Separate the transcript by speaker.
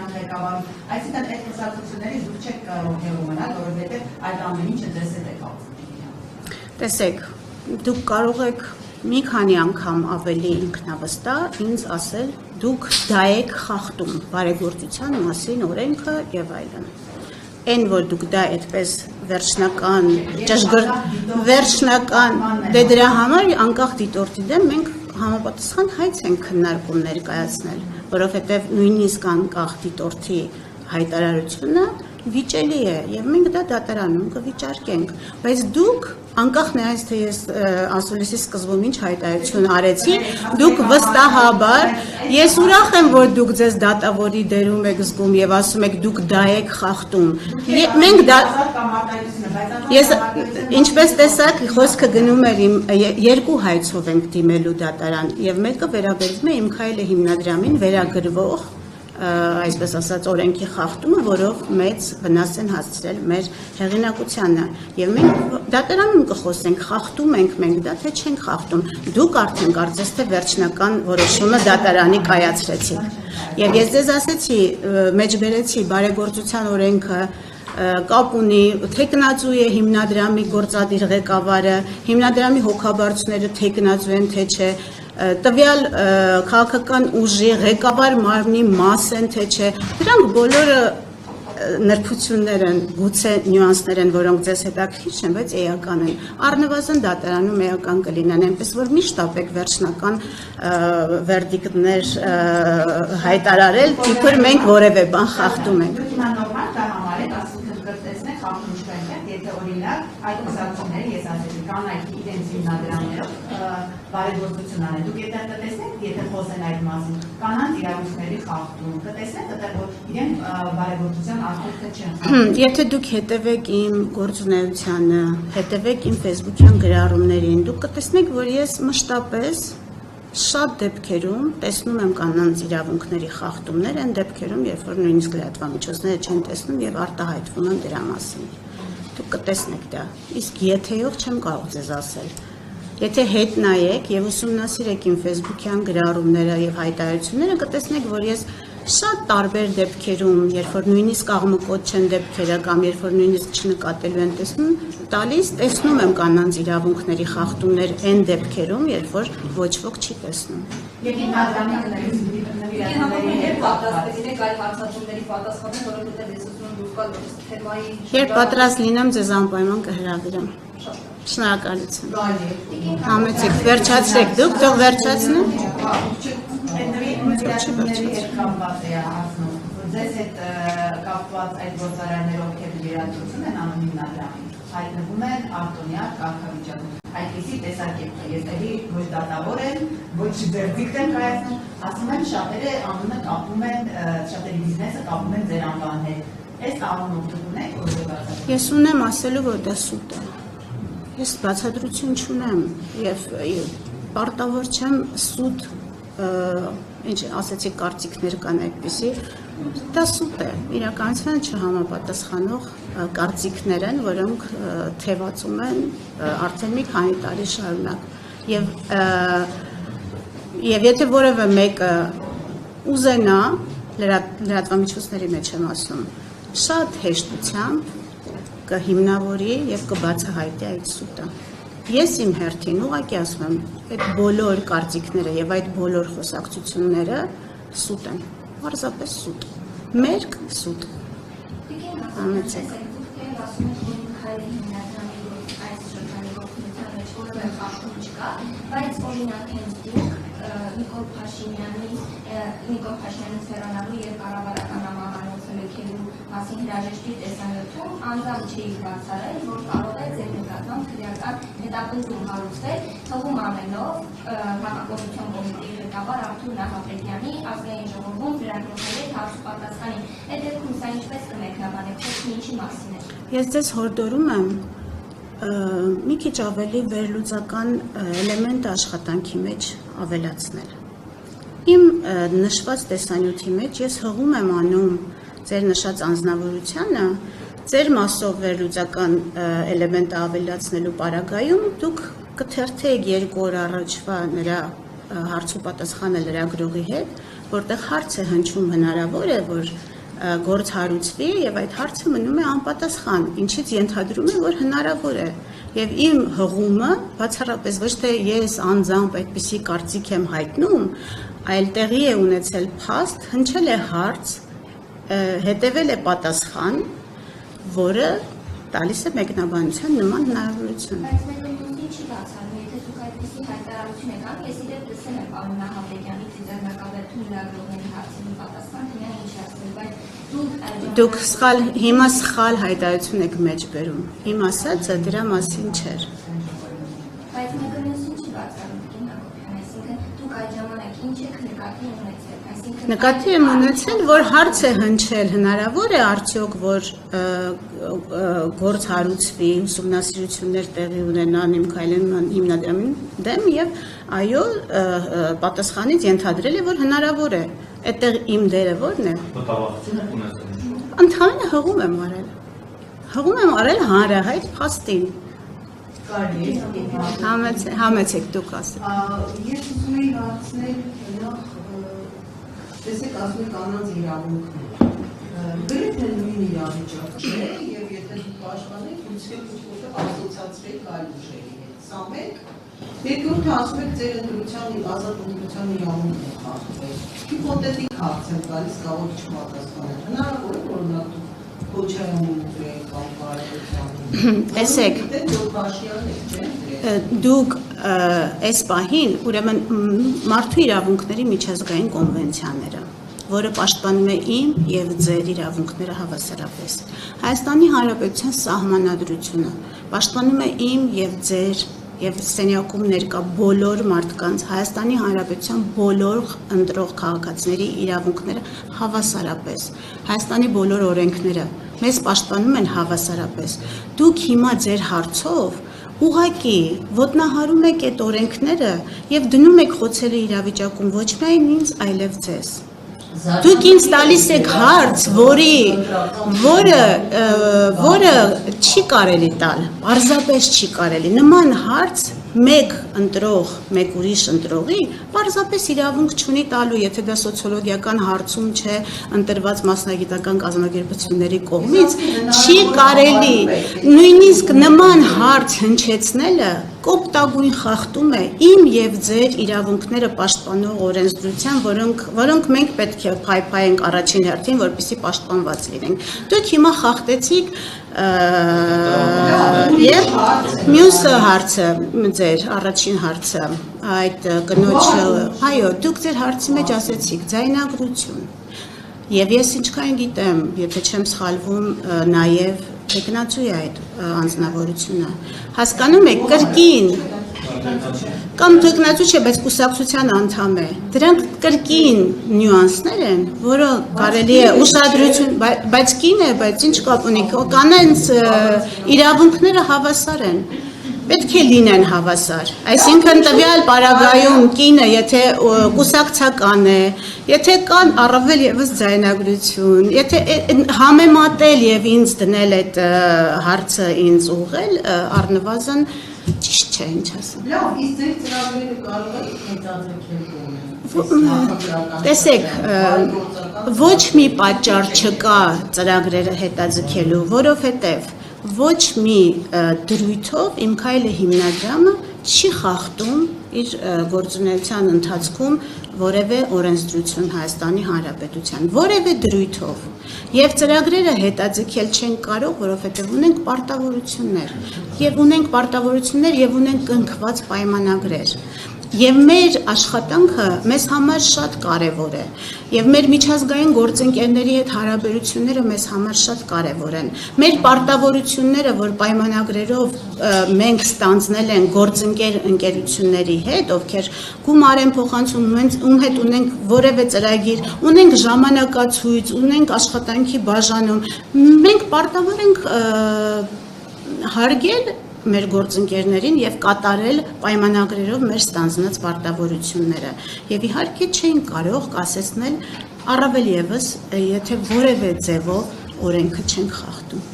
Speaker 1: դրանք ղեկավարում, այսինքն այդ կուսակցություններից դուք չեք կարող հեռու մնալ, որովհետև այդ ամեն ինչը ձեզ հետ է կապվում։
Speaker 2: Տեսեք, դուք կարող եք մի քանի անգամ ավելի ինքնավստահ ինձ ասել, դուք դա եք խախտում բարեգործության մասին օրենքը եւ այլն։ Այն որ դուք դա այդպես վերջնական դե դրա համար անկախ դիտորդի դեմ մենք համապատասխան հայց ենք քննարկում ներկայացնել, որովհետեւ նույնիսկ անկախ դիտորդի հայտարարությունը վիճելի է եւ մենք դա դատարանում կվիճարկենք, բայց դուք անկախ նրանից թե ես ասուլիսի սկզբում ինչ հայտարարություն արեցի, դուք վստահաբար, ես ուրախ եմ, որ դուք ձեզ դատավորի դերում եք զգում եւ ասում եք դուք դա եք խախտում։ Մենք դա ես ինչպես տեսակ խոսքը գնում էր իմ երկու հայցով ենք դիմելու դատարան եւ մեկը վերաբերվում է իմ քայլը հիմնադրամին վերագրվող այսպես ասած օրենքի խախտումը, որով մեծ վնաս են հասցրել մեր հեղինակությանը եւ մենք դատարանում կխոսենք, խախտում ենք մենք դա թե չենք խախտում, դուք արդեն կարծես թե վերջնական որոշումը դատարանի կայացրեցիք եւ ես ձեզ ասեցի մեջբերեցի բարեգործության օրենքը կապ ունի թեկնածու է հիմնադրամի գործադիր ղեկավարը, հիմնադրամի հոգաբարձուները թեկնածու են թե չէ տվյալ քաղաքական ուժի ղեկավար մարմնի մաս են թե չէ դրանք բոլորը նրբություններ են գուցե նյուանսներ են որոնք ձեզ հետաքրքիր չեն բայց էական են առնվազն դատարանում էական կլինեն այնպես որ մի շտապեք վերջնական վերդիկտներ հայտարարել իբր մենք որևէ բան խախտում ենք Եթե օրինակ այդ կուսակցությունները ես ասեցի կանայք իրենց հիմնադրամներով բարեգործություն անեն դուք եթե կտեսնեք եթե խոսեն այդ մասին կանանց իրավունքների խախտում կտեսնեք այդտեղ որ իրենք բարեգործության ակտը չեն Եթե դուք հետևեք իմ գործունեությանը հետևեք իմ Facebook-յան գրառումներին դուք կտեսնեք որ ես մշտապես շատ դեպքերում տեսնում եմ կանանց իրավունքների խախտումներ այն դեպքերում երբ որ նույնիսկ լրատվամիջոցները չեն տեսնում եւ արտահայտվում են դրա մասին Դուք կտեսնեք դա, իսկ եթեով չեմ կարող ձեզ ասել։ Եթե հետ նայեք եւ ուսումնասիրեք իմ Facebook-յան գրառումները եւ հայտարարությունները, կտեսնեք, որ ես շատ տարբեր դեպքերում, երբ որ նույնիսկ աղմկոտ չեն դեպքերը կամ երբ որ նույնիսկ չնկատելու են տեսնում եմ կանանց իրավունքների խախտումներ այն դեպքերում, երբ որ ոչ ոք չի տեսնում։
Speaker 1: Եվ հիմնադրամի
Speaker 2: Երբ պատրաստ լինեմ, ձեզ անպայման կհրավիրեմ։ Շնորհակալություն։ Համեցեք, վերջացրեք, դուք թող վերջացնեք։
Speaker 1: Ձեզ հետ կապված այդ գործարաններով ովքեր լրատվություն են անում հիմնադրամին, հայտնվում են արտոնյակ կարգավիճակում։ Այդպիսի տեսակետն է, ես էլի ոչ դատավոր եմ, ոչ վերդիկտ եմ կայացնում, ասում եմ շատերը անունը կապում են, շատերի բիզնեսը կապում են ձեր անվանն հետ։ Այս անունով դուք ունեք որ
Speaker 2: Ես ունեմ ասելու, որ դա սուտ է։ Ես բացատրություն չունեմ եւ պարտավոր չեմ սուտ ինչ ասեցի կարծիքներ կան այդպիսի դա սուտ է իրականության չհամապատասխանող կարծիքներ են որոնք թևածում են արդեն մի քանի տարի շարունակ եւ եթե որևէ մեկը ուզենա լրատվամիջոցների մեջ եմ ասում շատ հեշտությամբ կհիմնավորի եւ կբացահայտի այդ սուտը Ես իմ հերթին ուղղակի ասում եմ, այդ բոլոր կարծիքները եւ այդ բոլոր խոսակցությունները սուտ են, պարզապես սուտ, մերկ սուտ։ Համեցեք։
Speaker 3: Բայց օրինակ հենց դուք Նիկոլ Փաշինյանի սերանալու եւ կառավարական համահանոցը լքելու մասին հրաժեշտի տեսանյութում անձամբ չի բացառել, որ կարող է ձեր նկատմամբ քրեական հետապնդում հարուցել, թվում ամենով Հանրապետության կոմիտեի ղեկավար Արթուր Նահապետյանի ազգային ժողովում լրագրողների հարցուպատասխանին։ Այդ դեպքում սա ինչպես կմեկնաբանեք, թե ինչի մասին է։
Speaker 2: Ես ձեզ հորդորում եմ մի քիչ ավելի վերլուծական էլեմենտ աշխատանքի մեջ ավելացնել։ Իմ նշված տեսանյութի մեջ ես հղում եմ անում ձեր նշած անձնավորությանը, ձեր մասով վերլուծական էլեմենտը ավելացնելու պարագայում դուք կթերթեք 2 օր առաջվա նրա հարցուպատասխանը լրագրողի հետ, որտեղ հարց է հնչում հնարավոր է, որ գործ հարուցվի եւ այդ հարցը մնում է անպատասխան, ինչից ենթադրում է, որ հնարավոր է։ Եվ իմ հղումը, բացառապես ոչ թե ես անձամբ այդպիսի կարծիք եմ հայտնում, այլ տեղի է ունեցել փաստ, հնչել է հարց, հետևել է պատասխան, որը տալիս է մեկնաբանության նման հնարավորություն։
Speaker 3: Բայց մեկնաբանություն չի բացառում, եթե դուք այդպիսի հայտարարություն եք անում, ես իրենք լսել եմ պարոն Նահապետյանի ձեռնարկաբերդում լրագրողների հարցերի պատասխան, թե նա ինչ ասել, բայց
Speaker 2: դուք հիմա սխալ հայտարարություն եք մեջ բերում։ Իմ ասածը դրա մասին չէր։
Speaker 3: Բայց մեկնաբանություն չի բացառում, այսինքն դուք այդ ժամանակ ինչ եք նկատի ունեցել, այսինքն
Speaker 2: Նկատի եմ ունեցել, որ հարց է հնչել, հնարավոր է արդյոք, որ գործ հարուցվի, ուսումնասիրություններ տեղի ունենան Իմ Քայլյան հիմնադրամի դեմ եւ այո, պատասխանից ենթադրել է, որ հնարավոր է։ Այդտեղ իմ դերը ո՞րն է։
Speaker 4: Մտավախություն եք ունեցել։
Speaker 2: Ընդհանրապես հղում եմ արել։ Հղում եմ արել հանրահայտ փաստին։
Speaker 1: Կարելի
Speaker 2: Համեցեք դուք ասեք։
Speaker 5: Ես ուզում եի հարցնել նախ տեսեք ասում եք կանանց իրավունքներ։ Գրեթե նույն իրավիճակ չէ եւ եթե դուք պաշտպանեք, ուսեք դուք ասոցիացրեք այլ ուժերի հետ։ Սա մեկ։ Երկրորդը ասում եք ձեր ընտրության ազատ ընտրության իրավունքն է խախտվել։ Հիպոթետիկ հարց եմ տալիս, կարող չպատասխանել։ Հնարավոր է օրինակ դուք Քոչարյանի ընտրեք կամ Կարապետյանի։
Speaker 2: Տեսեք, դուք այս պահին, ուրեմն մարդու իրավունքների միջազգային կոնվենցիաները, որը պաշտպանում է իմ եւ ձեր իրավունքները հավասարապես։ Հայաստանի Հանրապետության սահմանադրությունը պաշտպանում է իմ եւ ձեր եւ սենյակում ներկա բոլոր մարդկանց Հայաստանի Հանրապետության բոլոր ընտրող քաղաքացիների իրավունքները հավասարապես։ Հայաստանի բոլոր օրենքները մեզ պաշտպանում են հավասարապես։ Դուք հիմա ձեր հարցով ուղղակի ոտնահարում եք այդ օրենքները եւ դնում եք խոցելի իրավիճակում ոչ միայն ինձ, այլև ձեզ։ Դուք ինձ տալիս եք հարց, որը չի կարելի տալ, պարզապես չի կարելի։ Նման հարց մեկ ընտրող, մեկ ուրիշ ընտրողի պարզապես իրավունք չունի տալու, եթե դա սոցիոլոգիական հարցում չէ, ընտրված մասնագիտական կազմակերպությունների կողմից, չի կարելի։ Նույնիսկ նման հարց հնչեցնելը կոպտագույն խախտում է իմ եւ ձեր իրավունքները պաշտպանող օրենսդրության, որոնք մենք պետք է փայփայենք առաջին հերթին, որպեսզի պաշտպանված լինենք։ Դուք հիմա խախտեցիք եւ մյուս հարցը, ձեր առաջին հարցը, այդ կնոջ, այո, դուք ձեր հարցի մեջ ասեցիք ձայնագրություն։ Եվ ես ինչքան գիտեմ, եթե չեմ սխալվում, նաև տեխնացու է այդ անձնավորությունը։ Հասկանում եք, կրկին կամ տեխնացու չէ, բայց կուսակցության անդամ է։ Դրանք կրկին նյուանսներ են, որը կարելի է ուշադրություն, բայց կին է, բայց ինչ կապ ունի, կանանց իրավունքները հավասար են։ Պետք է լինեն հավասար, այսինքն տվյալ պարագայում կինը, եթե կուսակցական է, եթե կան առավել եւս ձայնագրություն, եթե համեմատել եւ ինձ դնել այդ հարցը ինձ ուղղել, առնվազն ճիշտ չէ, ինչ ասեմ։
Speaker 5: Լավ, իսկ ձեր ծրագրերը կարող եք հետաձգել։
Speaker 2: Տեսեք, ոչ մի պատճառ չկա ծրագրերը հետաձգելու, որովհետեւ ոչ մի դրույթով Իմ Քայլը հիմնադրամը չի խախտում իր գործունեության ընթացքում որևէ օրենսդրություն Հայաստանի Հանրապետության, որևէ դրույթով։ Եվ ծրագրերը հետաձգել չեն կարող, որովհետև ունենք պարտավորություններ, եւ ունենք կնքված պայմանագրեր։ Եվ մեր աշխատանքը մեզ համար շատ կարևոր է, եւ մեր միջազգային գործընկերների հետ հարաբերությունները մեզ համար շատ կարևոր են։ Մեր պարտավորությունները, որ պայմանագրերով մենք ստանձնել են գործընկեր ընկերությունների հետ, ովքեր գումար են փոխանցում, ում հետ ունենք որևէ ծրագիր, ունենք ժամանակացույց, ունենք աշխատանքի բաժանում, մենք պարտավոր ենք հարգել մեր գործընկերներին եւ կատարել պայմանագրերով մեր ստանձնած պարտավորությունները եւ իհարկե չէին կարող կասեցնել առավել եւս եթե որևէ ձևով օրենքը չեն խախտում